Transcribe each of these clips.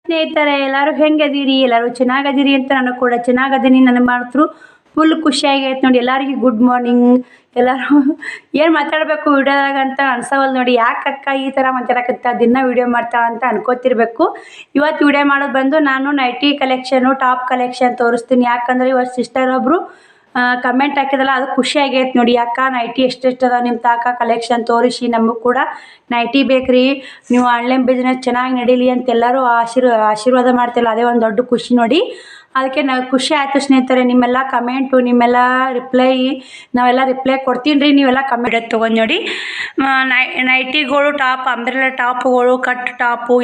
ಸ್ನೇಹಿತರೆ ಎಲ್ಲರೂ ಹೆಂಗದೀರಿ? ಎಲ್ಲರೂ ಚೆನ್ನಾಗದೀರಿ ಅಂತ ನಾನು ಕೂಡ ಚೆನ್ನಾಗದೀನಿ. ನನಗೆ ಮಾತ್ರ ಫುಲ್ ಖುಷಿಯಾಗೈತೆ ನೋಡಿ. ಎಲ್ಲರಿಗೂ ಗುಡ್ ಮಾರ್ನಿಂಗ್. ಎಲ್ಲರೂ ಏನು ಮಾತಾಡಬೇಕು ವಿಡಿಯೋದಾಗ ಅಂತ ಅನ್ಸವಲ್ಲ ನೋಡಿ. ಯಾಕಕ್ಕ ಈ ಥರ ಮಾತಾಡಕತ್ತ ದಿನ ವಿಡಿಯೋ ಮಾಡ್ತಾ ಅಂತ ಅನ್ಕೋತಿರ್ಬೇಕು. ಇವತ್ತು ವಿಡಿಯೋ ಮಾಡೋದು ಬಂದು ನಾನು ನೈಟಿ ಕಲೆಕ್ಷನು ಟಾಪ್ ಕಲೆಕ್ಷನ್ ತೋರಿಸ್ತೀನಿ. ಯಾಕಂದರೆ ಇವತ್ತು ಸಿಸ್ಟರ್ ಒಬ್ಬರು ಕಮೆಂಟ್ ಹಾಕಿದಲ್ಲ, ಅದು ಖುಷಿ ಆಗೈತೆ ನೋಡಿ. ಅಕ್ಕ ನೈಟಿ ಎಷ್ಟೆಷ್ಟದ ನಿಮ್ಮ ತಾಕ ಕಲೆಕ್ಷನ್ ತೋರಿಸಿ, ನಮಗೂ ಕೂಡ ನೈಟಿ ಬೇಕ್ರಿ, ನೀವು ಆನ್ಲೈನ್ ಬಿಸ್ನೆಸ್ ಚೆನ್ನಾಗಿ ನಡೀಲಿ ಅಂತ ಎಲ್ಲರೂ ಆಶೀರ್ವಾದ ಮಾಡ್ತಿಲ್ಲ. ಅದೇ ಒಂದು ದೊಡ್ಡ ಖುಷಿ ನೋಡಿ. ಅದಕ್ಕೆ ಖುಷಿ ಆಯಿತು ಸ್ನೇಹಿತರೆ. ನಿಮ್ಮೆಲ್ಲ ಕಮೆಂಟು, ನಿಮ್ಮೆಲ್ಲ ನಾವೆಲ್ಲ ರಿಪ್ಲೈ ಕೊಡ್ತೀನಿ ರೀ. ನೀವೆಲ್ಲ ಕಮೆಂಟ್ ತೊಗೊಂಡು ನೋಡಿ. ನೈಟಿಗಳು ಟಾಪ್, ಅಂಬ್ರೆಲಾ ಟಾಪ್ಗಳು, ಕಟ್ ಟಾಪು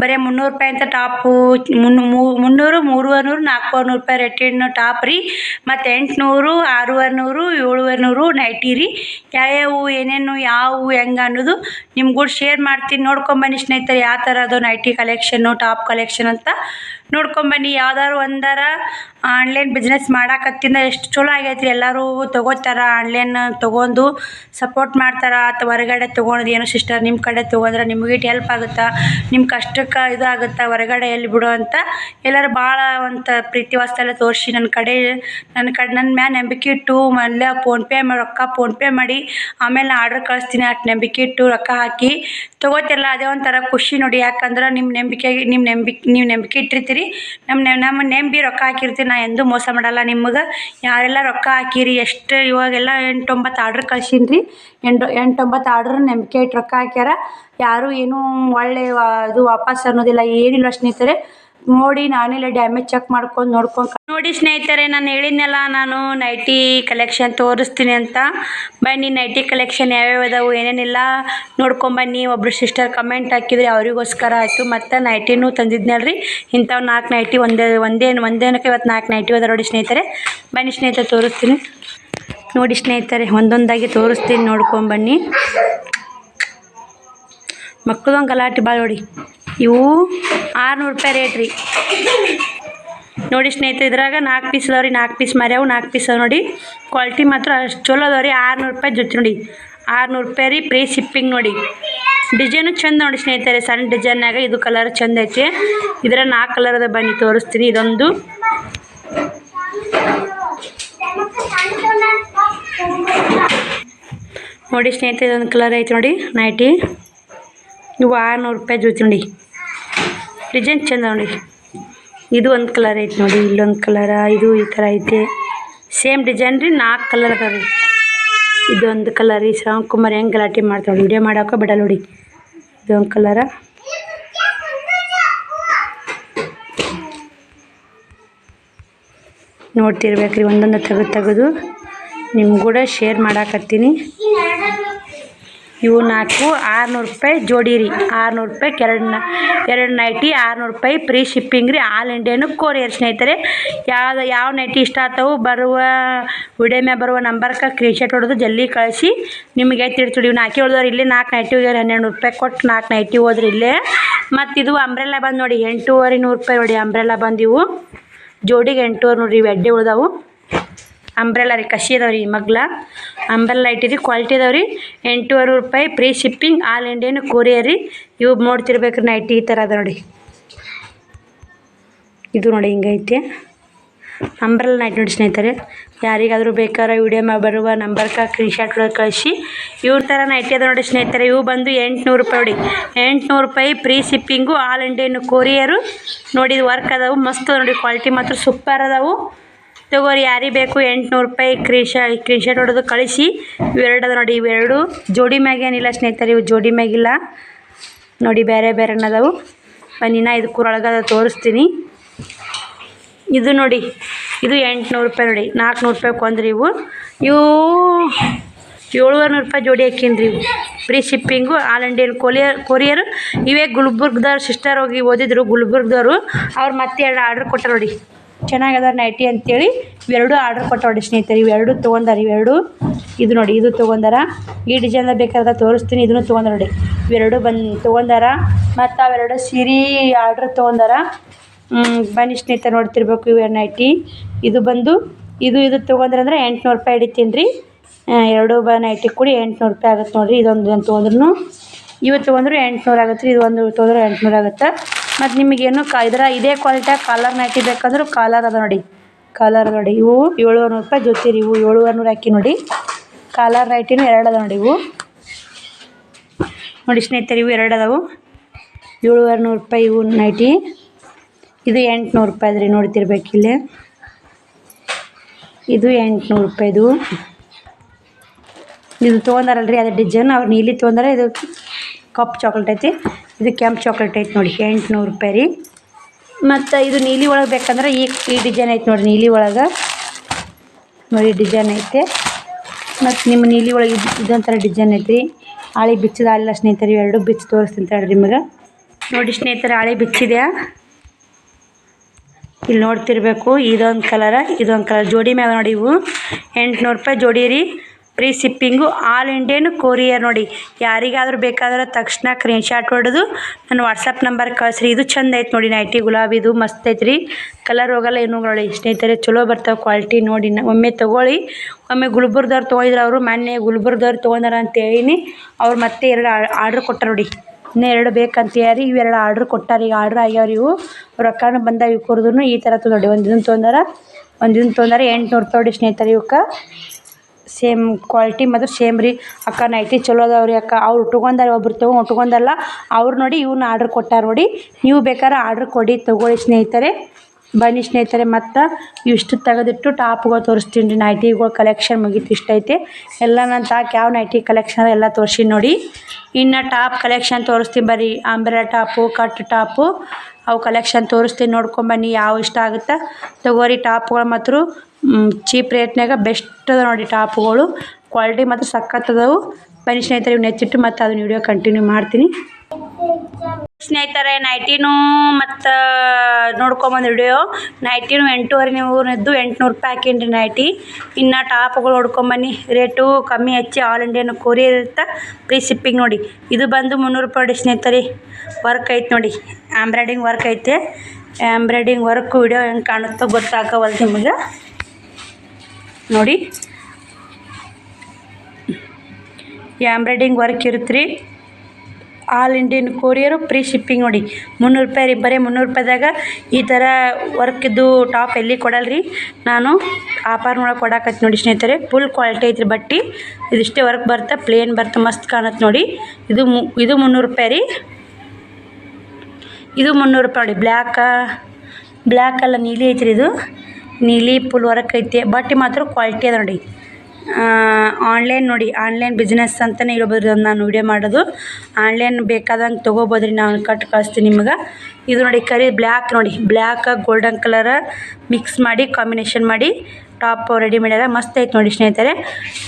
ಬರೀ 300 ರೂಪಾಯಿ ಅಂತ ಟಾಪು, 300, 300, 400 ರೂಪಾಯಿ ರೇಟಿನ ಟಾಪ್ ರೀ. ಮತ್ತು 800, 600, 700 ನೈಟಿ ರೀ. ಯಾವ್ಯಾವು ಏನೇನು ಯಾವುವು ಹೆಂಗೆ ಅನ್ನೋದು ನಿಮ್ಗೂ ಶೇರ್ ಮಾಡ್ತೀನಿ. ನೋಡ್ಕೊಂಬನ್ನಿ ಸ್ನೇಹಿತರೆ, ಯಾವ ಥರ ಅದು ನೈಟಿ ಕಲೆಕ್ಷನ್ನು ಟಾಪ್ ಕಲೆಕ್ಷನ್ ಅಂತ ನೋಡ್ಕೊಂಬನ್ನಿ. ಯಾವ್ದಾದ್ರು ಒಂದರ ಆನ್ಲೈನ್ ಬಿಸ್ನೆಸ್ ಮಾಡಾಕತ್ತಿಂದ ಎಷ್ಟು ಚಲೋ ಆಗೈತ್ರಿ. ಎಲ್ಲರೂ ತೊಗೋತಾರ, ಆನ್ಲೈನ್ ತೊಗೊಂಡು ಸಪೋರ್ಟ್ ಮಾಡ್ತಾರೆ. ಅಥವಾ ಹೊರಗಡೆ ತೊಗೊಳೋದು ಏನೋ ಸಿಸ್ಟರ್ ನಿಮ್ಮ ಕಡೆ ತೊಗೊಂಡ್ರೆ ನಿಮಗೆ ಹೆಲ್ಪ್ ಆಗುತ್ತಾ, ನಿಮ್ಮ ಕಷ್ಟಕ್ಕೆ ಇದಾಗುತ್ತಾ, ಹೊರಗಡೆ ಎಲ್ಲಿ ಬಿಡೋ ಅಂತ ಎಲ್ಲರೂ ಭಾಳ ಒಂದು ಪ್ರೀತಿ ವಾಸ್ತಲ್ಲ ತೋರಿಸಿ ನನ್ನ ಮ್ಯಾಲ ನಂಬಿಕೆ ಇಟ್ಟು ಮೊದಲೇ ಫೋನ್ಪೇ ಮಾಡಿ ಆಮೇಲೆ ಆರ್ಡ್ರ್ ಕಳಿಸ್ತೀನಿ. ಅಷ್ಟು ನಂಬಿಕೆ ಇಟ್ಟು ರೊಕ್ಕ ಹಾಕಿ ತೊಗೋತಿರಲ್ಲ, ಅದೇ ಒಂಥರ ಖುಷಿ ನೋಡಿ. ಯಾಕಂದ್ರೆ ನಿಮ್ಮ ನೀವು ನಂಬಿಕೆ ಇಟ್ಟಿರ್ತೀರಿ, ನಮ್ಮ ನಂಬಿ ರೊಕ್ಕ ಹಾಕಿರ್ತೀರಿ. ನಾ ಎಂದೂ ಮೋಸ ಮಾಡಲ್ಲ ನಿಮ್ಗೆ. ಯಾರೆಲ್ಲ ರೊಕ್ಕ ಹಾಕಿರಿ, ಎಷ್ಟು ಇವಾಗೆಲ್ಲ 8-9 ಆರ್ಡ್ರ್ ಕಳ್ಸೀನಿ ರೀ. 8-9 ಆರ್ಡ್ರ್ ನಂಬಿಕೆ ಇಟ್ಟು ರೊಕ್ಕ ಹಾಕ್ಯಾರ. ಯಾರೂ ಏನೂ ಒಳ್ಳೆ ಇದು ವಾಪಸ್ ಅನ್ನೋದಿಲ್ಲ, ಏನಿಲ್ಲ ಸ್ನೇಹಿತರೆ. ನೋಡಿ, ನಾನೆಲ್ಲ ಡ್ಯಾಮೇಜ್ ಚೆಕ್ ಮಾಡ್ಕೊಂಡು ನೋಡಿ ಸ್ನೇಹಿತರೆ. ನಾನು ಹೇಳಿದ್ನಲ್ಲ, ನಾನು ನೈಟಿ ಕಲೆಕ್ಷನ್ ತೋರಿಸ್ತೀನಿ ಅಂತ. ಬನ್ನಿ, ನೈಟಿ ಕಲೆಕ್ಷನ್ ಯಾವ್ಯಾವ ಅದಾವು ಏನೇನಿಲ್ಲ ನೋಡ್ಕೊಂಬನ್ನಿ. ಒಬ್ಬರು ಸಿಸ್ಟರ್ ಕಮೆಂಟ್ ಹಾಕಿದ್ರಿ, ಅವರಿಗೋಸ್ಕರ ಆಯಿತು. ಮತ್ತು ನೈಟಿನೂ ತಂದಿದ್ನಲ್ರಿ, ಇಂಥವು 4 ನೈಟಿ ಒಂದೇನಕ್ಕೆ ಇವತ್ತು 4 ನೈಟಿ ಅದ ನೋಡಿ ಸ್ನೇಹಿತರೆ. ಬನ್ನಿ ಸ್ನೇಹಿತರೆ, ತೋರಿಸ್ತೀನಿ ನೋಡಿ ಸ್ನೇಹಿತರೆ. ಒಂದೊಂದಾಗಿ ತೋರಿಸ್ತೀನಿ, ನೋಡ್ಕೊಂಬನ್ನಿ. ಮಕ್ಕಳದೊಂದು ಗಲಾಟೆ ಭಾಳ ನೋಡಿ. ಇವು 600 ರೂಪಾಯಿ ರೇಟ್ ರೀ ನೋಡಿ ಸ್ನೇಹಿತರೆ. ಇದ್ರಾಗ 4 ಪೀಸ್ ಅದಾವ ರೀ. 4 ಪೀಸ್ ಮಾರ್ಯಾವು, 4 ಪೀಸ್ ಅದಾವ ನೋಡಿ. ಕ್ವಾಲಿಟಿ ಮಾತ್ರ ಅಷ್ಟು ಚಲೋ ಅದಾವ ರೀ. 600 ರೂಪಾಯಿ ಜೊತೆ ನೋಡಿ. 600 ರೂಪಾಯಿ ರೀ, ಫ್ರೀ ಶಿಪ್ಪಿಂಗ್ ನೋಡಿ. ಡಿಸೈನು ಚಂದ ನೋಡಿ ಸ್ನೇಹಿತರೆ, ಸಣ್ಣ ಡಿಸೈನ್ನಾಗ. ಇದು ಕಲರ್ ಚಂದ ಐತೆ. ಇದರ 4 ಕಲರ್ ಅದ, ಬನ್ನಿ ತೋರಿಸ್ತೀನಿ. ಇದೊಂದು ನೋಡಿ ಸ್ನೇಹಿತರೆ, ಇದೊಂದು ಕಲರ್ ಐತೆ ನೋಡಿ ನೈಟಿ. ಇವು 600 ರೂಪಾಯಿ ಜೊತೆ ನೋಡಿ. ಡಿಸೈನ್ ಚಂದ ನೋಡಿ. ಇದು ಒಂದು ಕಲರ್ ಐತೆ ನೋಡಿ, ಇಲ್ಲೊಂದು ಕಲರ, ಇದು ಈ ಥರ ಐತೆ. ಸೇಮ್ ಡಿಸೈನ್ ರೀ, 4 ಕಲರ್ ಅದಾವ ರೀ. ಇದೊಂದು ಕಲರ್ ರೀ. ಶ್ರಾವಣಕುಮಾರ್ ಹೆಂಗೆ ಗಲಾಟೆ ಮಾಡ್ತಾವೆ ವಿಡಿಯೋ ಮಾಡೋಕೆ ಬಿಡಲ್ಲ ನೋಡಿ. ಇದೊಂದು ಕಲರ. ನೋಡ್ತಿರ್ಬೇಕ್ರಿ, ಒಂದೊಂದು ತೆಗೆದು ನಿಮ್ಗೆ ಕೂಡ ಶೇರ್ ಮಾಡಾಕತ್ತೀನಿ. ಇವು 4 600 ರೂಪಾಯಿ ಜೋಡಿ ರೀ. 600 ರೂಪಾಯಿ ಎರಡು ನೈಟಿ, 600 ರೂಪಾಯಿ ಫ್ರೀ ಶಿಪ್ಪಿಂಗ್ ರೀ. ಆಲ್ ಇಂಡಿಯಾನು ಕೊರಿಯರ್ ಸ್ನೇಹಿತರೆ. ಯಾವ ನೈಟಿ ಇಷ್ಟ ಆಗ್ತಾವೆ ವಿಡಿಯೋ ಮ್ಯಾಗ ಬರುವ ನಂಬರ್ಗೆ ಸ್ಕ್ರೀನ್ಶಾಟ್ ಹೊಡೆದು ಜಲ್ದಿ ಕಳಿಸಿ. ನಿಮಗೆ ತಿಳ್ತೀವಿ. ಇವು 4 ಹೋದವ್ರು ಇಲ್ಲೇ 4 ನೈಟಿ ಹೋಗ್ಯಾರ. 1200 ರೂಪಾಯಿ ಕೊಟ್ಟು 4 ನೈಟಿ ಹೋದ್ರಿ ಇಲ್ಲೇ. ಮತ್ತು ಇದು ಅಂಬ್ರೆಲ್ಲ ಬಂದು ನೋಡಿ 8,500 ರೂಪಾಯಿ ನೋಡಿ. ಅಂಬ್ರೆಲ್ಲ ಬಂದಿವು ಜೋಡಿಗೆ 8,500 ನೋಡಿರಿ. ಇವು ಅಡ್ಡೆ ಉಳ್ದಾವು. ಅಂಬ್ರೆಲ್ಲ ರೀ, ಕಸಿ ಅದಾವ ರೀ ಮಗ್ಲ. ಅಂಬ್ರೆಲ್ಲ ಇಟ್ಟಿರಿ, ಕ್ವಾಲಿಟಿ ಅದಾವ ರೀ. 8,500 ರೂಪಾಯಿ free shipping, all Indian courier ರೀ. ಇವು ನೋಡ್ತಿರ್ಬೇಕ್ರಿ, ನೈಟಿ ಈ ಥರ ಅದ ನೋಡಿ. ಇದು ನೋಡಿ ಹಿಂಗೈತೆ ಅಂಬ್ರೆಲ್ಲ ನೈಟ್ ನೋಡಿ ಸ್ನೇಹಿತರೆ. ಯಾರಿಗಾದರೂ ಬೇಕಾದ್ರೆ ವಿಡಿಯೋ ಮ್ಯಾಗ ಬರುವ ನಂಬರ್ಗೆ ಸ್ಕ್ರೀನ್ಶಾಟ್ ಕಳಿಸಿ. ಇವ್ರ ಥರ ನೈಟಿ ಅದ ನೋಡಿ ಸ್ನೇಹಿತರೆ. ಇವು ಬಂದು 800 ರೂಪಾಯಿ ನೋಡಿ. 800 ರೂಪಾಯಿ free shipping, all Indian courier ನೋಡಿ. ಇದು ವರ್ಕ್ ಅದಾವು, ಮಸ್ತ್ ನೋಡಿ. ಕ್ವಾಲಿಟಿ ಮಾತ್ರ ಸೂಪರ್ ಅದಾವು. ತಗೋರಿ, ಯಾರಿಗೆ ಬೇಕು 800 ರೂಪಾಯಿ ಸ್ಕ್ರೀನ್ಶಾಟ್ ಹೊಡೆದು ಕಳಿಸಿ. ಇವೆರಡು ಅದ ನೋಡಿ. ಇವೆರಡು ಜೋಡಿ ಮ್ಯಾಗೇನಿಲ್ಲ ಸ್ನೇಹಿತರೆ, ಇವು ಜೋಡಿ ಮ್ಯಾಗಿಲ್ಲ ನೋಡಿ, ಬೇರೆ ಅದಾವು. ಬನ್ನಿ, ನಾ ಇದು ಕೂರೊಳಗದ ತೋರಿಸ್ತೀನಿ. ಇದು ನೋಡಿ, ಇದು 800 ರೂಪಾಯಿ ನೋಡಿ. 400 ರೂಪಾಯಿ ಕೊಂದ್ರಿ. ಇವು 700 ರೂಪಾಯಿ ಜೋಡಿ ಹಾಕಿನ್ರಿ. ಇವು free shipping, all Indian courier. ಇವೇ ಗುಲ್ಬರ್ಗದವ್ರು ಸಿಸ್ಟರ್ ಹೋಗಿ ಓದಿದ್ರು, ಗುಲ್ಬರ್ಗದವರು. ಅವ್ರು ಮತ್ತೆ 2 ಆರ್ಡ್ರ್ ಕೊಟ್ಟಾರ ನೋಡಿ. ಚೆನ್ನಾಗದ ನೈಟಿ ಅಂತೇಳಿ ಇವೆರಡು ಆರ್ಡ್ರ್ ಕೊಟ್ಟ ನೋಡಿ ಸ್ನೇಹಿತರೆ. ಇವೆರಡು ತೊಗೊಂಡಾರ. ಇದು ನೋಡಿ, ಇದು ತೊಗೊಂಡಾರ. ಈ ಡಿಸೈನ್ದಾಗ ಬೇಕಾದ ತೋರಿಸ್ತೀನಿ. ಇದನ್ನು ತೊಗೊಂಡಾರ ನೋಡಿ. ಇವೆರಡು ತೊಗೊಂಡಾರ. ಮತ್ತು ಅವೆರಡು ಸೀರೆ ಆರ್ಡ್ರ್ ತೊಗೊಂಡಾರ. ಬನ್ನಿ ಸ್ನೇಹಿತರೆ, ನೋಡ್ತಿರ್ಬೇಕು ಇವು ನೈಟಿ. ಇದು ಬಂದು ಇದು ತೊಗೊಂಡ್ರಂದ್ರೆ 800 ರೂಪಾಯಿ ಹಿಡಿತೀನಿ ರೀ. 2 ನೈಟಿ ಕೂಡಿ 800 ರೂಪಾಯಿ ಆಗುತ್ತೆ ನೋಡಿರಿ. ಇದೊಂದು ತೊಗೊಂಡ್ರು ಇವು ತೊಗೊಂಡ್ರು 800 ಆಗುತ್ತೆ ರೀ. ಇದು ಒಂದು ತೊಗೊಂಡ್ರೆ 800 ಆಗುತ್ತೆ. ಮತ್ತು ನಿಮಗೇನು ಇದೇ ಕ್ವಾಲಿಟಿಯಾಗ ಕಾಲರ್ ನೈಟಿ ಬೇಕಂದ್ರೆ ಕಾಲರ್ ಅದ ನೋಡಿ, ಕಾಲರ್ ನೋಡಿ. ಇವು 700 ರೂಪಾಯಿ ಜೊತೆ ರೀ. ಇವು 700 ಹಾಕಿ ನೋಡಿ. ಕಾಲರ್ ನೈಟಿನೂ 2 ಅದಾವ ನೋಡಿ. ಇವು ನೋಡಿ ಸ್ನೇಹಿತರೆ, ಇವು 2 ಅದಾವು. 700 ರೂಪಾಯಿ ಇವು ನೈಟಿ. ಇದು 800 ರೂಪಾಯಿ ರೀ, ನೋಡ್ತಿರ್ಬೇಕಿಲ್ಲೇ. ಇದು 800 ರೂಪಾಯಿದು. ಇದು ತೊಗೊಂಡಾರಲ್ರಿ ಅದೇ ಡಿಸೈನ್, ಅವ್ರು ನೀಲಿ ತೊಗೊಂಡಾರ. ಇದು ಕಪ್ ಚಾಕ್ಲೇಟ್ ಐತಿ, ಇದು ಕೆಂಪು ಚಾಕ್ಲೇಟ್ ಐತಿ ನೋಡಿ. 800 ರೂಪಾಯಿ ರೀ. ಮತ್ತು ಇದು ನೀಲಿ ಒಳಗೆ ಬೇಕಂದ್ರೆ ಈ ಡಿಸೈನ್ ಐತೆ ನೋಡಿ. ನೀಲಿ ಒಳಗೆ ನೋಡಿ ಡಿಸೈನ್ ಐತೆ. ಮತ್ತು ನಿಮ್ಮ ನೀಲಿ ಒಳಗೆ ಇದೊಂಥರ ಡಿಸೈನ್ ಐತ್ರಿ. ಆಳೆ ಬಿಚ್ಚದ ಆಗಿಲ್ಲ ಸ್ನೇಹಿತರೆ, ಇವೆರಡು ಬಿಚ್ಚಿ ತೋರಿಸ್ತೀನಿ ತಡ್ರಿ ನಿಮಗೆ. ನೋಡಿ ಸ್ನೇಹಿತರೆ, ಆಳೆ ಬಿಚ್ಚಿದೆಯಾ ಇಲ್ಲಿ ನೋಡ್ತಿರ್ಬೇಕು. ಇದೊಂದು ಕಲರ, ಇದೊಂದು ಕಲರ್ ಜೋಡಿ ಮ್ಯಾಗ ನೋಡಿ. ಇವು 800 ರೂಪಾಯಿ ಜೋಡಿ ರೀ. Free shipping, all Indian courier ನೋಡಿ. ಯಾರಿಗಾದ್ರೂ ಬೇಕಾದ್ರೆ ತಕ್ಷಣ ಸ್ಕ್ರೀನ್ಶಾಟ್ ಹೊಡೆದು ನನ್ನ ವಾಟ್ಸಪ್ ನಂಬರ್ ಕಳಿಸ್ರಿ. ಇದು ಚಂದ ಐತೆ ನೋಡಿ ನೈಟಿ, ಗುಲಾಬಿದು ಮಸ್ತ್ ಐತೆ ರೀ. ಕಲರ್ ಹೋಗಲ್ಲ ಏನು ನೋಡಿ ಸ್ನೇಹಿತರೆ, ಚಲೋ ಬರ್ತಾವೆ ಕ್ವಾಲಿಟಿ ನೋಡಿ. ಒಮ್ಮೆ ತೊಗೊಳ್ಳಿ. ಒಮ್ಮೆ ಗುಲ್ಬರ್ಗದವ್ರು ತೊಗೊಂಡಿದ್ರು, ಅವರು ಮೊನ್ನೆ ಗುಲ್ಬರ್ಗದವ್ರು ತೊಗೊಂಡಾರ ಅಂತ ಹೇಳಿನಿ. ಅವ್ರು ಮತ್ತೆ 2 ಆರ್ಡ್ರ್ ಕೊಟ್ಟಾರ ನೋಡಿ. ಇನ್ನೂ 2 ಬೇಕಂತ ಹೇಳಿ ಇವು 2 ಆರ್ಡ್ರ್ ಕೊಟ್ಟಾರ. ಈಗ ಆರ್ಡ್ರ್ ಆಗ್ಯಾವ್ರಿ. ಇವು ರೊಕ್ಕನೂ ಬಂದಾವ. ಇವು ಕೊರಿದ್ರು ಈ ಥರ ನೋಡಿ. ಒಂದು ಇದನ್ನು ತೊಗೊಂಡಾರ, 800 ರೂಪಾಯಿ ನೋಡಿ ಸ್ನೇಹಿತರೆ. ಇವಕ್ಕೆ ಸೇಮ್ ಕ್ವಾಲಿಟಿ ಮಾತ್ರ ಸೇಮ್ ರೀ. ಅಕ್ಕ ನೈಟಿ ಚಲೋ ಅದಾವ ರೀ ಅಕ್ಕ. ಅವ್ರು ಉಟ್ಕೊಂಡಾರ, ಒಬ್ರು ಉಟ್ಕೊಂಡಲ್ಲ ಅವ್ರು ನೋಡಿ. ಇವನ್ನ ಆರ್ಡ್ರ್ ಕೊಟ್ಟಾರ ನೋಡಿ. ನೀವು ಬೇಕಾದ್ರೆ ಆರ್ಡ್ರ್ ಕೊಡಿ, ತೊಗೊಳ್ಳಿ ಸ್ನೇಹಿತರೆ. ಬನ್ನಿ ಸ್ನೇಹಿತರೆ, ಮತ್ತು ಇಷ್ಟು ತೆಗೆದಿಟ್ಟು ಟಾಪ್ಗಳು ತೋರಿಸ್ತೀನಿ ರೀ. ನೈಟಿಗಳು ಕಲೆಕ್ಷನ್ ಮುಗೀತು, ಇಷ್ಟ ಐತೆ ಎಲ್ಲ. ನಾನು ಯಾವ ನೈಟಿ ಕಲೆಕ್ಷನ್ ಎಲ್ಲ ತೋರಿಸಿ ನೋಡಿ. ಇನ್ನು ಟಾಪ್ ಕಲೆಕ್ಷನ್ ತೋರಿಸ್ತೀನಿ ಬರ್ರಿ. ಅಂಬ್ರೆಲಾ ಟಾಪು, ಕಟ್ ಟಾಪು, ಅವು ಕಲೆಕ್ಷನ್ ತೋರಿಸ್ತೀನಿ. ನೋಡ್ಕೊಂಬನ್ನಿ, ಯಾವ ಇಷ್ಟ ಆಗುತ್ತೆ ತೊಗೋರಿ. ಟಾಪ್ಗಳು ಮಾತ್ರ ಚೀಪ್ ರೇಟ್ನಾಗ ಬೆಸ್ಟ್ ಅದ ನೋಡಿ. ಟಾಪ್ಗಳು ಕ್ವಾಲಿಟಿ ಮಾತ್ರ ಸಖತ್ ಅದಾವು. ಬನ್ನಿ ಸ್ನೇಹಿತರೆ, ಇವು ನೆಚ್ಚಿಟ್ಟು ಮತ್ತು ಅದನ್ನ ವಿಡಿಯೋ ಕಂಟಿನ್ಯೂ ಮಾಡ್ತೀನಿ ಸ್ನೇಹಿತರೆ. ನೈಟಿನೂ ಮತ್ತು ನೋಡ್ಕೊಂಬಂದು ವಿಡಿಯೋ. ನೈಟಿನೂ 800 ರೂಪಾಯಿ ಹಾಕೀನಿ ನೈಟಿ. ಇನ್ನು ಟಾಪ್ಗಳು ನೋಡ್ಕೊಂಬನ್ನಿ. ರೇಟು ಕಮ್ಮಿ ಹೆಚ್ಚಿ ಆಲ್ ಇಂಡಿಯನ್ ಕೊರಿಯರ್ ಇರುತ್ತೆ. ಫ್ರೀ ಶಿಪ್ಪಿಂಗ್ ನೋಡಿ. ಇದು ಬಂದು 300 ರೂಪಾಯಿ ಸ್ನೇಹಿತರೆ. ವರ್ಕ್ ಐತೆ ನೋಡಿ, ಎಂಬ್ರಾಯ್ಡಿಂಗ್ ವರ್ಕ್ ಐತೆ. ಎಂಬ್ರಾಯ್ಡಿಂಗ್ ವರ್ಕ್ ವಿಡಿಯೋ ಹೆಂಗೆ ಕಾಣುತ್ತೋ ಗೊತ್ತಾಗವಲ್ದು ನಿಮಗೆ ನೋಡಿ. ಎಂಬ್ರಾಯ್ಡಿಂಗ್ ವರ್ಕ್ ಇರುತ್ತೆ ರೀ. All Indian courier, free shipping ನೋಡಿ. 300 ರೂಪಾಯಿ ರೀ. ಬರೀ 300 ರೂಪಾಯಿದಾಗ ಈ ಥರ ವರ್ಕಿದ್ದು ಟಾಪ್ ಎಲ್ಲಿ ಕೊಡಲ್ರಿ. ನಾನು ಆಫರ್ನೊಳಗೆ ಕೊಡಾಕತ್ತಿ ನೋಡಿ ಸ್ನೇಹಿತರೆ. ಫುಲ್ ಕ್ವಾಲಿಟಿ ಐತ್ರಿ ಬಟ್ಟೆ. ಇದಿಷ್ಟೇ ವರ್ಕ್ ಬರುತ್ತೆ, ಪ್ಲೇನ್ ಬರುತ್ತೆ, ಮಸ್ತ್ ಕಾಣುತ್ತೆ ನೋಡಿ. ಇದು 300 ರೂಪಾಯಿ ರೀ. ಇದು 300 ರೂಪಾಯಿ ನೋಡಿ. ಬ್ಲ್ಯಾಕ್ ಅಲ್ಲ, ನೀಲಿ ಐತ್ರಿ. ಇದು ನೀಲಿ ಫುಲ್ ವರ್ಕ್ ಐತೆ. ಬಟ್ಟೆ ಮಾತ್ರ ಕ್ವಾಲಿಟಿ ಅದ ನೋಡಿ. ಆನ್ಲೈನ್ ನೋಡಿ, ಆನ್ಲೈನ್ ಬಿಸ್ನೆಸ್ ಅಂತಲೇ ಹೇಳ್ಬೋದು ನಾನು ವಿಡಿಯೋ ಮಾಡೋದು. ಆನ್ಲೈನ್ ಬೇಕಾದಂಗೆ ತೊಗೋಬೋದ್ರಿ. ನಾನು ಕಟ್ ಕಳಿಸ್ತೀನಿ ನಿಮಗೆ. ಇದು ನೋಡಿ ಕರಿ ಬ್ಲ್ಯಾಕ್ ನೋಡಿ. ಬ್ಲ್ಯಾಕ್ ಗೋಲ್ಡನ್ ಕಲರ ಮಿಕ್ಸ್ ಮಾಡಿ ಕಾಂಬಿನೇಷನ್ ಮಾಡಿ ಟಾಪ್ ರೆಡಿ ಮಾಡ್ಯಾರ. ಮಸ್ತ್ ಐತೆ ನೋಡಿ ಸ್ನೇಹಿತರೆ.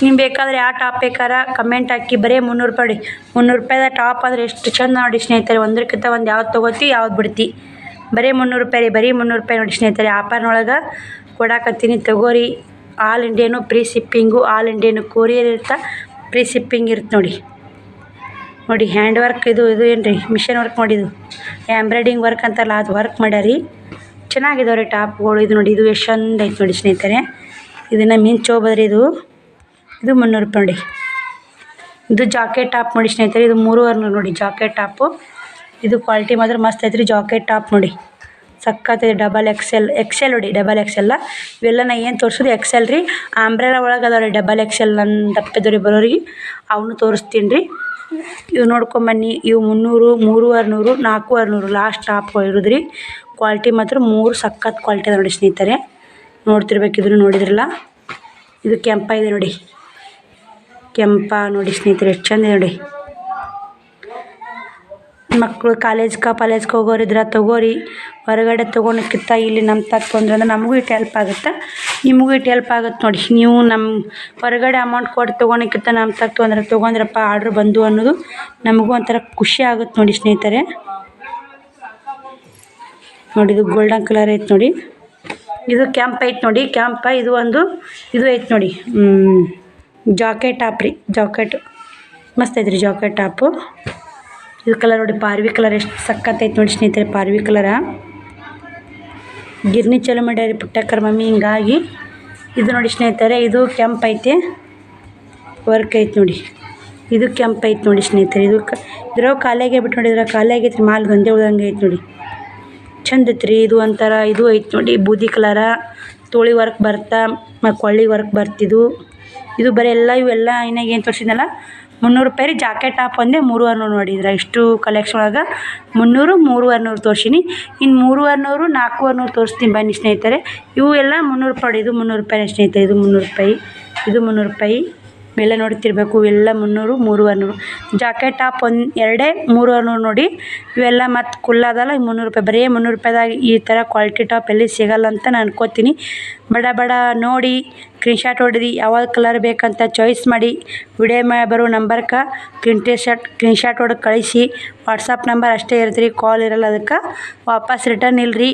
ನಿಮ್ಗೆ ಬೇಕಾದ್ರೆ ಯಾವ ಟಾಪ್ ಬೇಕಾರೆ ಕಮೆಂಟ್ ಹಾಕಿ. ಬರೀ 300 ರೂಪಾಯಿ ನೋಡಿ. 300 ರೂಪಾಯಿದ ಟಾಪ್ ಆದರೆ ಎಷ್ಟು ಚಂದ ನೋಡಿ ಸ್ನೇಹಿತರೆ. ಒಂದಕ್ಕಿಂತ ಒಂದು ಯಾವ್ದು ತೊಗೋತಿ ಯಾವ್ದು ಬಿಡ್ತಿ. ಬರೀ 300 ರೂಪಾಯಿ ರೀ. ಬರೀ 300 ರೂಪಾಯಿ ನೋಡಿ ಸ್ನೇಹಿತರೆ. ಆಫರ್ನೊಳಗೆ ಕೊಡಾಕತ್ತೀನಿ, ತೊಗೋರಿ. All Indian free shipping, all Indian courier ಇರುತ್ತೆ, ಫ್ರೀ ಶಿಪ್ಪಿಂಗ್ ಇರುತ್ತೆ ನೋಡಿ. ನೋಡಿ ಹ್ಯಾಂಡ್ ವರ್ಕ್, ಇದು ಏನು ರೀ ಮಿಷನ್ ವರ್ಕ್ ಮಾಡಿದ್ದು. ಎಂಬ್ರಾಯ್ಡಿಂಗ್ ವರ್ಕ್ ಅಂತಾರಲ್ಲ ಅದು ವರ್ಕ್ ಮಾಡ್ಯಾರಿ. ಚೆನ್ನಾಗಿದಾವೆ ರೀ ಟಾಪ್ಗಳು. ಇದು ನೋಡಿ, ಇದು ಎಷ್ಟು ಚಂದ ಐತೆ ನೋಡಿ ಸ್ನೇಹಿತರೆ. ಇದನ್ನು ಮಿಂಚೋಬೋದ್ರಿ. ಇದು 300 ರೂಪಾಯಿ ನೋಡಿ. ಇದು ಜಾಕೆಟ್ ಟಾಪ್ ನೋಡಿ ಸ್ನೇಹಿತರೆ. ಇದು 300 ನೋಡಿ ಜಾಕೆಟ್ ಟಾಪು. ಇದು ಕ್ವಾಲಿಟಿ ಮಾತ್ರ ಮಸ್ತ್ ಐತ್ರಿ. ಜಾಕೆಟ್ ಟಾಪ್ ನೋಡಿ ಸಖತ್ ಇದೆ. ಡಬಲ್ ಎಕ್ಸೆಲ್ ನೋಡಿ. ಡಬಲ್ ಎಕ್ಸೆಲ್ಲ ಇವೆಲ್ಲ ನಾ ಏನು ತೋರಿಸೋದು ಎಕ್ಸೆಲ್ ರೀ. ಅಂಬ್ರೆಲಾ ಒಳಗೆ ಅದಾವ ರೀ ಡಬಲ್ ಎಕ್ಸೆಲ್. ನನ್ನ ದಪ್ಪಿದ್ದವ್ರಿಗೆ ಬರೋರಿಗೆ ಅವನು ತೋರಿಸ್ತೀನಿ ರೀ. ಇವು ನೋಡ್ಕೊಂಬನ್ನಿ. ಇವು 300, 3600, 4600 ಲಾಸ್ಟ್ ಟಾಪ್ಗಳು ಇರೋದು ರೀ. ಕ್ವಾಲಿಟಿ ಮಾತ್ರ 3 ಸಖತ್ ಕ್ವಾಲಿಟಿ ಅದ ನೋಡಿ ಸ್ನೇಹಿತರೆ. ನೋಡ್ತಿರ್ಬೇಕು. ಇದನ್ನು ನೋಡಿದ್ರಲ್ಲ, ಇದು ಕೆಂಪ ಇದೆ ನೋಡಿ. ಕೆಂಪ ನೋಡಿ ಸ್ನೇಹಿತರೆ, ಎಷ್ಟು ಚಂದ ನೋಡಿ. ಮಕ್ಕಳು ಕಾಲೇಜ್ಗೆ ಹೋಗೋರಿದ್ರೆ ತೊಗೋರಿ. ಹೊರಗಡೆ ತೊಗೊಳಕ್ಕಿಂತ ಇಲ್ಲಿ ನಮ್ಮ ತೊಗೊಂಡ್ರೆ ಅಂದ್ರೆ ನಮಗೂ ಇಟ್ಟು ಹೆಲ್ಪ್ ಆಗುತ್ತೆ, ನಿಮಗೂ ಇಟ್ಟು ಹೆಲ್ಪ್ ಆಗುತ್ತೆ ನೋಡಿ. ನೀವು ನಮ್ಮ ಹೊರಗಡೆ ಅಮೌಂಟ್ ಕೊಟ್ಟು ತೊಗೊಳಕ್ಕಿಂತ ನಮ್ಮ ತೊಗೊಂಡ್ರಪ್ಪ ಆರ್ಡ್ರ್ ಬಂದು ಅನ್ನೋದು ನಮಗೂ ಒಂಥರ ಖುಷಿ ಆಗುತ್ತೆ ನೋಡಿ ಸ್ನೇಹಿತರೆ. ನೋಡಿ ಇದು ಗೋಲ್ಡನ್ ಕಲರ್ ಐತೆ ನೋಡಿ. ಇದು ಕೆಂಪ್ ಐತೆ ನೋಡಿ. ಕೆಂಪ ಇದು ಐತೆ ನೋಡಿ. ಜಾಕೆಟ್ ಟಾಪ್ ರೀ. ಜಾಕೆಟ್ ಮಸ್ತ್ ಐತೆ ರೀ ಜಾಕೆಟ್ ಟಾಪು. ಇದು ಕಲರ್ ನೋಡಿ, ಪಾರ್ವಿ ಕಲರ್ ಎಷ್ಟು ಸಖತ್ ಐತೆ ನೋಡಿ ಸ್ನೇಹಿತರೆ. ಪಾರ್ವಿ ಕಲರ ಗಿರ್ನಿ ಚಲೋ ಮಾಡ್ಯಾರಿ ಪುಟ್ಟಕ್ಕರ ಮಮ್ಮಿ, ಹಿಂಗಾಗಿ. ಇದು ನೋಡಿ ಸ್ನೇಹಿತರೆ, ಇದು ಕೆಂಪ್ ಐತೆ, ವರ್ಕ್ ಐತೆ ನೋಡಿ. ಇದು ಕೆಂಪ್ ಐತೆ ನೋಡಿ ಸ್ನೇಹಿತರೆ. ಇದ್ರಾಗ ಖಾಲಿಯಾಗೇ ಬಿಟ್ಟು ನೋಡಿ. ಇದ್ರಾಗ ಖಾಲಿ ಆಗೈತೆ ರೀ. ಮಾಲ್ ಗಂದೆ ಉಳ್ದಂಗೆ ಐತೆ ನೋಡಿ. ಚಂದ ಐತ್ರಿ. ಇದು ಒಂಥರ ಇದು ಐತೆ ನೋಡಿ, ಬೂದಿ ಕಲರ ತೋಳಿ ವರ್ಕ್ ಬರ್ತಾ ಮತ್ತು ಕೊಳ್ಳಿ ವರ್ಕ್ ಬರ್ತಿದ್ದು. ಇದು ಬರೀ ಇವೆಲ್ಲ ಏನಾಗ ಏನು ತೋರಿಸಿದ್ನಲ್ಲ 300 ರೂಪಾಯಿ ರೀ. ಜಾಕೆಟ್ ಟಾಪ್ ಒಂದೇ 3600 ನೋಡಿದ್ರೆ. ಇಷ್ಟು ಕಲೆಕ್ಷನ್ ಒಳಗೆ 300 3600 ತೋರಿಸೀನಿ. ಇನ್ನು 3600 4400 ತೋರಿಸ್ತೀನಿ ಬನ್ನಿ ಸ್ನೇಹಿತರೆ. ಇವು ಎಲ್ಲ 300 ರೂಪಾಯಿ. ಇದು 300 ರೂಪಾಯಿ ಸ್ನೇಹಿತರೆ. ಇದು 300 ರೂಪಾಯಿ, ಇದು 300 ರೂಪಾಯಿ. ಇವೆಲ್ಲ ನೋಡ್ತಿರ್ಬೇಕು. ಇವೆಲ್ಲ 300 3600. ಜಾಕೆಟ್ ಟಾಪ್ ಎರಡೇ 3600 ನೋಡಿ. ಇವೆಲ್ಲ ಮತ್ತು ಕುಲ್ಲದಲ್ಲ 300 ರೂಪಾಯಿ. ಬರೀ 300 ರೂಪಾಯಿದಾಗ ಈ ಥರ ಕ್ವಾಲಿಟಿ ಟಾಪ್ ಎಲ್ಲಿ ಸಿಗಲ್ಲ ಅಂತ ನಾನು ಅನ್ಕೋತೀನಿ. ಬಡ ನೋಡಿ ಸ್ಕ್ರೀನ್ಶಾಟ್ ಹೊಡೆದು ಯಾವಾಗ ಕಲರ್ ಬೇಕಂತ ಚಾಯ್ಸ್ ಮಾಡಿ ವಿಡಿಯೋ ಮೇಲೆ ಬರೋ ನಂಬರ್ಗೆ ಸ್ಕ್ರೀನ್ಶಾಟ್ ಹೊಡೆದು ಕಳಿಸಿ. ವಾಟ್ಸಪ್ ನಂಬರ್ ಅಷ್ಟೇ ಇರ್ತೀರಿ, ಕಾಲ್ ಇರಲ್ಲ. ಅದಕ್ಕೆ ವಾಪಸ್ ರಿಟರ್ನ್ ಇಲ್ಲರಿ.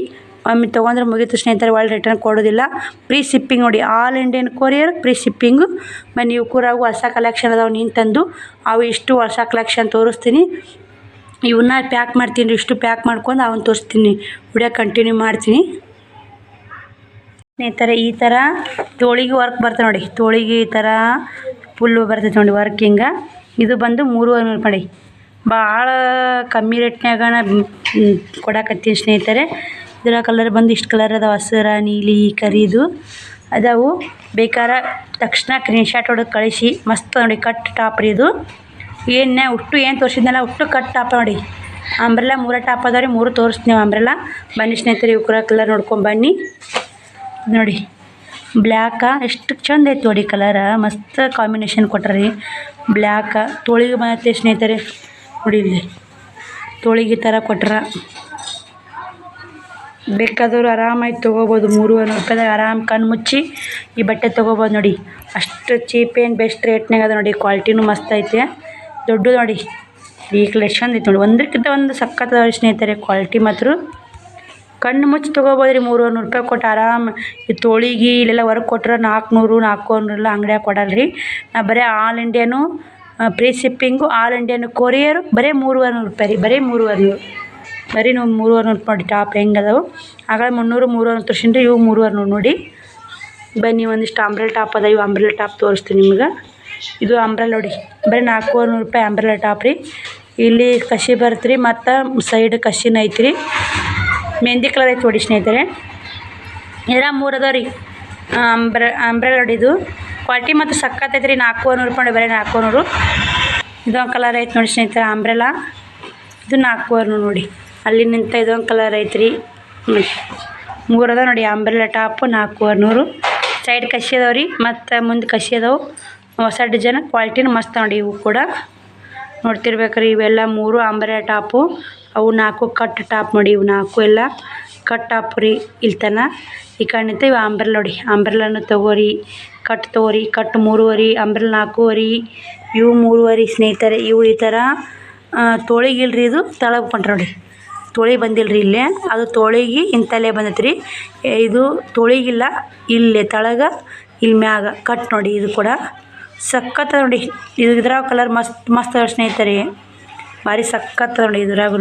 ಒಮ್ಮೆ ತೊಗೊಂಡ್ರೆ ಮುಗೀತು ಸ್ನೇಹಿತರೆ, ಒಳ್ಳೆ ರಿಟರ್ನ್ ಕೊಡೋದಿಲ್ಲ. ಫ್ರೀ ಶಿಪ್ಪಿಂಗ್ ನೋಡಿ, all Indian courier free shipping. ಬನ್ನಿ ಇವು ಕೂರಾಗು ಹೊಸ ಕಲೆಕ್ಷನ್ ಅದಾವೆ ನೀನು ತಂದು. ಅವು ಇಷ್ಟು ಹೊಸ ಕಲೆಕ್ಷನ್ ತೋರಿಸ್ತೀನಿ. ಇವನ್ನ ಪ್ಯಾಕ್ ಮಾಡ್ತೀನಿ ರೀ. ಇಷ್ಟು ಪ್ಯಾಕ್ ಮಾಡ್ಕೊಂಡು ಅವನ್ನ ತೋರಿಸ್ತೀನಿ. ವಿಡಿಯೋ ಕಂಟಿನ್ಯೂ ಮಾಡ್ತೀನಿ ಸ್ನೇಹಿತರೆ. ಈ ಥರ ತೋಳಿಗೆ ವರ್ಕ್ ಬರ್ತದೆ ನೋಡಿ. ತೋಳಿಗೆ ಈ ಥರ ಫುಲ್ಲು ಬರ್ತೈತೆ ನೋಡಿ ವರ್ಕಿಂಗ. ಇದು ಬಂದು 3600 ರೂಪಾಯಿ. ಭಾಳ ಕಮ್ಮಿ ರೇಟ್ನಾಗ ಕೊಡಕತ್ತೀನಿ ಸ್ನೇಹಿತರೆ. ಇದರ ಕಲರ್ ಬಂದು ಇಷ್ಟು ಕಲರ್ ಅದಾವೆ, ಹಸಿರ ನೀಲಿ ಕರಿದು ಅದಾವು. ಬೇಕಾದ್ರೆ ತಕ್ಷಣ ಸ್ಕ್ರೀನ್ಶಾಟ್ ಹೊಡೆದು ಕಳಿಸಿ. ಮಸ್ತ್ ನೋಡಿ ಕಟ್ ಟಾಪ್ ರೀ ಇದು. ಉಷ್ಟು ಏನು ತೋರಿಸಿದ್ನಲ್ಲ ಉಷ್ಟು ಕಟ್ ಟಾಪ್ ನೋಡಿ. ಅಂಬ್ರೆಲ್ಲ 3 ಟಾಪ್ ಅದಾವೆ ರೀ, 3 ತೋರಿಸ್ತೀವಿ ಅಂಬ್ರೆಲ್ಲ. ಬನ್ನಿ ಸ್ನೇಹಿತರೆ, ಇವು ಕಲರ್ ನೋಡ್ಕೊಂಡು ಬನ್ನಿ ನೋಡಿ. ಬ್ಲ್ಯಾಕ ಎಷ್ಟು ಚಂದ ಐತೆ ನೋಡಿ ಕಲರ. ಮಸ್ತ್ ಕಾಂಬಿನೇಷನ್ ಕೊಟ್ರಿ. ಬ್ಲ್ಯಾಕ ತೋಳಿಗೆ ಬಂದೈತೆ ಸ್ನೇಹಿತರೆ ನೋಡಿ. ಇಲ್ಲಿ ತೋಳಿಗೆ ಥರ ಕೊಟ್ರ. ಬೇಕಾದವರು ಆರಾಮಾಗಿ ತೊಗೋಬೋದು. 300 ರೂಪಾಯಿದಾಗ ಆರಾಮ್ ಕಣ್ಣು ಮುಚ್ಚಿ ಈ ಬಟ್ಟೆ ತೊಗೋಬೋದು ನೋಡಿ. ಅಷ್ಟು ಚೀಪ್ ಆ್ಯಂಡ್ ಬೆಸ್ಟ್ ರೇಟ್ನಾಗ ಅದ ನೋಡಿ. ಕ್ವಾಲಿಟಿನೂ ಮಸ್ತ್ ಐತೆ. ದೊಡ್ಡ ನೋಡಿ ಈ ಕಲೆಕ್ಷನ್ ಐತೆ ನೋಡಿ. ಒಂದಕ್ಕಿಂತ ಒಂದು ಸಖತ್ತದ ಸ್ನೇಹಿತರೆ. ಕ್ವಾಲಿಟಿ ಮಾತ್ರ ಕಣ್ಣು ಮುಚ್ಚಿ ತೊಗೋಬೋದು ರೀ. 300 ರೂಪಾಯಿ ಕೊಟ್ಟು ಆರಾಮ್. ಈ ತೋಳಿಗೆ ಇಲ್ಲೆಲ್ಲ ವರ್ಕ್ ಕೊಟ್ರೆ 400 400 ಎಲ್ಲ ಅಂಗಡಿಯಾಗ ಕೊಡಲ್ಲ ರೀ. ನಾ ಬರೀ ಆಲ್ ಇಂಡಿಯಾನು ಫ್ರೀ ಶಿಪ್ಪಿಂಗು, ಆಲ್ ಇಂಡಿಯಾನು ಕೊರಿಯರು ಬರೀ 300 ರೂಪಾಯಿ ರೀ. ಬರೀ 300 ಬರೀ ನಾವು 300 ನೋಡಿ. ಟಾಪ್ ಹೆಂಗೆ ಅದಾವೆ ಆಗ 300 300 ತೋರಿಸಿನ್ರಿ. ಇವು 300 ನೋಡಿ. ಬನ್ನಿ ಒಂದಿಷ್ಟು ಅಂಬ್ರೆಲ್ ಟಾಪ್ ಅದ. ಇವು ಅಂಬ್ರೆಲ್ ಟಾಪ್ ತೋರಿಸ್ತೀನಿ ನಿಮ್ಗೆ. ಇದು ಅಂಬ್ರೆಲ್ ನೋಡಿ, ಬರೀ 400 ರೂಪಾಯಿ ಅಂಬ್ರೆಲ್ ಟಾಪ್ ರೀ. ಇಲ್ಲಿ ಕಸಿ ಬರ್ತರಿ ಮತ್ತು ಸೈಡ್ ಕಸಿನ ಐತ್ರಿ. ಮೆಹಂದಿ ಕಲರ್ ಐತೆ ನೋಡಿ ಸ್ನೇಹಿತರೆ. ಇದರ 3 ಅದಾವ ರೀ ಅಂಬ್ರೆಲ್ ನೋಡಿ. ಇದು ಕ್ವಾಲಿಟಿ ಮತ್ತು ಸಖತ್ತೈತೆ ರೀ. 400 ರೂಪಾಯಿ ಬರೀ 400. ಇದೊಂದು ಕಲರ್ ಐತೆ ನೋಡಿ ಸ್ನೇಹಿತರೆ ಅಂಬ್ರೆಲಾ. ಇದು 400 ನೋಡಿ. ಅಲ್ಲಿ ನಿಂತ ಇದೊಂದು ಕಲರ್ ಐತ್ರಿ. 3 ಅದಾವ ನೋಡಿ ಅಂಬ್ರೆಲಾ ಟಾಪ್ 400. ಸೈಡ್ ಕಸಿ ಅದಾವೆ ರೀ ಮತ್ತು ಮುಂದೆ ಕಸಿ ಅದಾವೆ. ಹೊಸ ಡಿಸೈನ್, ಕ್ವಾಲಿಟಿನೂ ಮಸ್ತ್ ನೋಡಿ. ಇವು ಕೂಡ ನೋಡ್ತಿರ್ಬೇಕ್ರಿ. ಇವೆಲ್ಲ 3 ಅಂಬ್ರೆಲಾ ಟಾಪು. ಅವು 4 ಕಟ್ ಟಾಪ್ ನೋಡಿ. ಇವು 4 ಎಲ್ಲ ಕಟ್ ಟಾಪ್ ರೀ. ಇಲ್ಲಿ ತನ ಈ ಕಡೆ ನಿಂತ ಇವು ಅಂಬ್ರೆಲಾ ನೋಡಿ. ಅಂಬ್ರೆಲಾನು ತೊಗೋರಿ, ಕಟ್ ತೊಗೋರಿ. ಕಟ್ 3 ಅಂಬ್ರೆಲಾ 4 ಇವು 3 ಸ್ನೇಹಿತರೆ. ಇವು ಈ ಥರ ತೋಳಿಗಿಲ್ರಿ. ಇದು ತಳಗೆ ಕೊಂಡ್ರೆ ನೋಡಿ. ತೋಳಿ ಬಂದಿಲ್ಲ ರೀ ಇಲ್ಲೇ. ಅದು ತೋಳಿಗೆ ಇಂತಲ್ಲೇ ಬಂದೈತೆ ರೀ. ಇದು ತೋಳಿಗಿಲ್ಲ, ಇಲ್ಲೇ ತಳಗೆ ಇಲ್ಲಿ ಮ್ಯಾಗ ಕಟ್ ನೋಡಿ. ಇದು ಕೂಡ ಸಖತ್ ನೋಡಿ. ಇದ್ರಾಗ ಕಲರ್ ಮಸ್ತ್ ಸ್ನೇಹಿತರೆ. ಭಾರಿ ಸಖತ್ ನೋಡಿ. ಇದ್ರಾಗ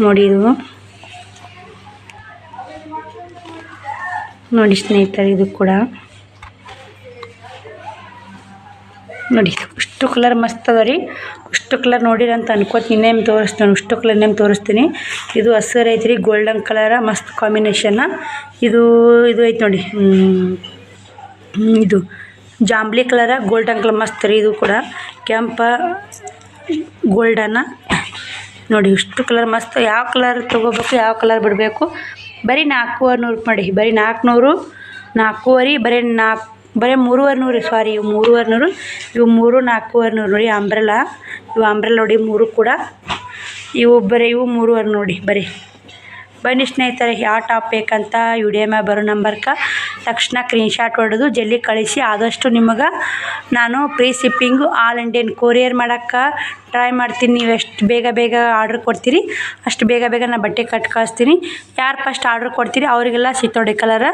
ನೋಡಿ ಇದು ನೋಡಿ ಸ್ನೇಹಿತರೆ. ಇದು ಕೂಡ ನೋಡಿ. ಇಷ್ಟು ಕಲರ್ ಮಸ್ತ್ ಅದ ರೀ. ಇಷ್ಟು ಕಲರ್ ನೋಡಿರಿ ಅಂತ ಅನ್ಕೋತೀನಿ. ನೇಮ್ ತೋರಿಸ್ತೀನಿ. ಇಷ್ಟು ಕಲರ್ ನೇಮ್ ತೋರಿಸ್ತೀನಿ. ಇದು ಹಸಿರು ಐತ್ರಿ, ಗೋಲ್ಡನ್ ಕಲರ ಮಸ್ತ್ ಕಾಂಬಿನೇಷನ್ನ. ಇದು ಐತೆ ನೋಡಿ. ಇದು ಜಾಂಬ್ಲಿ ಕಲರ ಗೋಲ್ಡನ್ ಕಲರ್ ಮಸ್ತ್ ರೀ. ಇದು ಕೂಡ ಕೆಂಪ ಗೋಲ್ಡನ್ನ ನೋಡಿ. ಇಷ್ಟು ಕಲರ್ ಮಸ್ತ್. ಯಾವ ಕಲರ್ ತೊಗೋಬೇಕು, ಯಾವ ಕಲರ್ ಬಿಡಬೇಕು. ಬರೀ 400 ರೂಪಾಯಿ ನೋಡಿ. ಬರೀ 400 4 ಬರೀ 300 ಸಾರಿ. ಇವು 300. ಇವು 3 400 ನೋಡಿ ಅಂಬ್ರೆಲಾ. ಇವು ಅಂಬ್ರೆಲಾ ನೋಡಿ 3 ಕೂಡ. ಇವು 300 ನೋಡಿ. ಬನ್ನಿ ಸ್ನೇಹಿತರೆ, ಯಾವ ಟಾಪ್ ಬೇಕಂತ ವಿಡಿಯೋ ಮೇಲೆ ಬರೋ ನಂಬರ್ಗೆ ತಕ್ಷಣ ಸ್ಕ್ರೀನ್ಶಾಟ್ ಹೊಡೆದು ಜಲ್ದಿ ಕಳಿಸಿ. ಆದಷ್ಟು ನಿಮಗೆ ನಾನು free shipping all Indian courier ಮಾಡೋಕ್ಕೆ ಟ್ರೈ ಮಾಡ್ತೀನಿ. ನೀವು ಎಷ್ಟು ಬೇಗ ಆರ್ಡ್ರ್ ಕೊಡ್ತೀರಿ ಅಷ್ಟು ಬೇಗ ನಾನು ಬಟ್ಟೆ ಕಟ್ ಕಳಿಸ್ತೀನಿ. ಯಾರು ಫಸ್ಟ್ ಆರ್ಡ್ರ್ ಕೊಡ್ತೀರಿ ಅವರಿಗೆಲ್ಲ ಸಿಗ್ತೋಡಿ ಕಲರ್.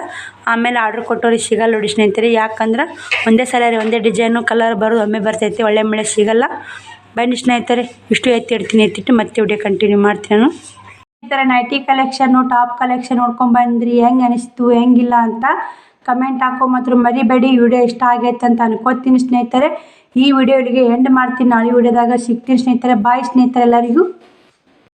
ಆಮೇಲೆ ಆರ್ಡ್ರ್ ಕೊಟ್ಟವ್ರಿಗೆ ಸಿಗಲ್ಲ ನೋಡಿ ಸ್ನೇಹಿತರೆ. ಯಾಕಂದ್ರೆ ಒಂದೇ ಸಲ ಒಂದೇ ಡಿಸೈನು ಕಲರ್ ಬರೋದು ಒಮ್ಮೆ ಬರ್ತೈತಿ, ಒಳ್ಳೆ ಸಿಗಲ್ಲ. ಬನ್ನಿ ಸ್ನೇಹಿತರೆ, ಇಷ್ಟು ಎತ್ತಿಟ್ಟು ಮತ್ತೆ ವಿಡಿಯೋ ಕಂಟಿನ್ಯೂ ಮಾಡ್ತೀನಿ ನಾನು. ಈ ಥರ ನೈಟಿ ಕಲೆಕ್ಷನ್ನು ಟಾಪ್ ಕಲೆಕ್ಷನ್ ನೋಡ್ಕೊಂಡು ಬಂದ್ರಿ. ಹೆಂಗೆ ಅನಿಸ್ತು ಹೆಂಗಿಲ್ಲ ಅಂತ ಕಮೆಂಟ್ ಹಾಕೋ ಮಾತ್ರ ಮರಿಬೇಡಿ. ವಿಡಿಯೋ ಇಷ್ಟ ಆಗೈತೆ ಅಂತ ಅನ್ಕೋತೀನಿ ಸ್ನೇಹಿತರೆ. ಈ ವಿಡಿಯೋ ಇಲ್ಲಿಗೆ ಎಂಡ್ ಮಾಡ್ತೀನಿ. ನಾಳೆ ವಿಡಿಯೋದಾಗ ಸಿಗ್ತೀನಿ ಸ್ನೇಹಿತರೆ. ಬಾಯ್ ಸ್ನೇಹಿತರೆ ಎಲ್ಲರಿಗೂ.